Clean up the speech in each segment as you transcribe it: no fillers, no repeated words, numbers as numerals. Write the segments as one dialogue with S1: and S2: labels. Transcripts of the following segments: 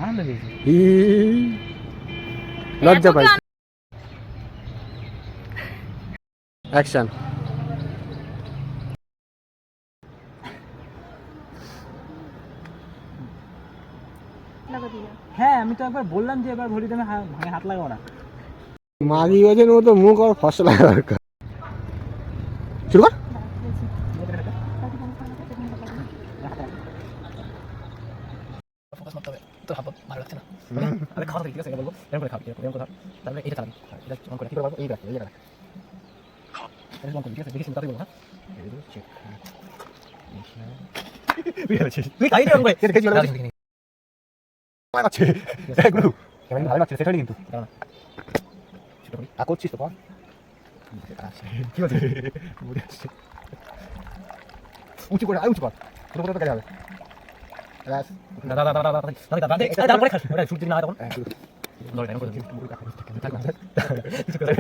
S1: আনন্দ পেয়েছি।
S2: লজ্জা পাইছি। অ্যাকশন।
S1: হ্যাঁ আমি তো একবার বললাম যে এবার ঘড়িতে আমি হাত লাগাবো না।
S2: মাঝি বাজের মতো মুখ আর ফসলা দরকার। শুরু কর।
S1: ফোকাস মারতে হবে, তোর হাত ভালো লাগছে না। আরে খাওয়া ঠিক আছে বলবো, এরকম করে খাবি, এরকম করে খাবি, তারপরে এটা চালাবি, এটা অন করে কি করে বলবো, এই রাখ, এটা অন করবি, ঠিক আছে, দেখিস তাড়াতাড়ি বলবো, হ্যাঁ তুই খাই রে অন করে খেয়েছি বলে
S2: আছে এই গুরু
S1: ক্যামেরা ভালো লাগছে, সেটা কিন্তু দাঁড়া সেটা করি আর করছিস তো কর কি হচ্ছে বুঝে আসছে উঁচু করে উঁচু কর ছোট করে তো কাজ হবে রাস দাদা দাদা দাদা দাদা দাদা এটা তারপরে খাস ওটা শুট দিন না তখন ধরে টাইম করে দিই মুড়ি কাটা কিছু করে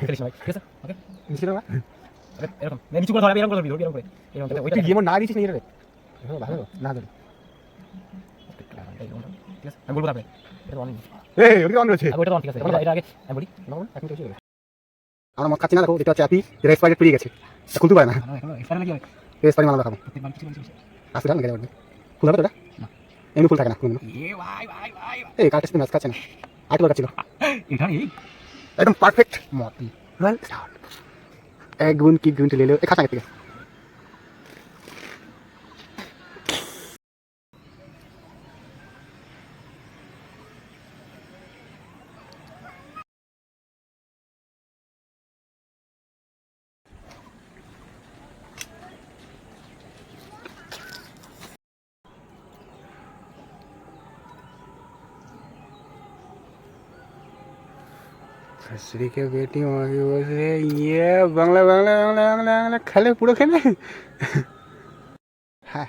S1: খেলিস না ঠিক আছে ওকে
S2: নিছিল না
S1: এরকম নিচু করে ধর এরকম করে ধরবি এরকম করে এরকম
S2: ওইটা গেম না দিছিস না রে ভালো না ধরে
S1: ঠিক আছে আমি বলবো তারপরে এটা অন
S2: এই ওটা অন রয়েছে
S1: ওটা অন ঠিক আছে এটা আগে আমি বলি
S2: না এক মিনিট হয়ে আমরা মদ খাচ্ছি না দেখো এটা হচ্ছে অ্যাপি যেটা এক্সপায়ার পেরিয়ে গেছে খুলতে পারে না
S1: এখানে কি হবে
S2: এক্সপায়ার মাল দেখাবো আসতে না গেলে ফুল হবে তো এটা এমনি ফুল থাকে না কোনো এই কার্টেস ম্যাচ খাচ্ছে না আট বার ছিল
S1: এটা এই
S2: एकदम परफेक्ट मोती वेल स्टार्ट एक गुण की गुण ले लो एक खासा के ससुरी के बेटी मांगी बोल रहे ये बांग्ला बांग्ला बांग्ला बांग्ला बांग्ला खाले पूरा खाने हाँ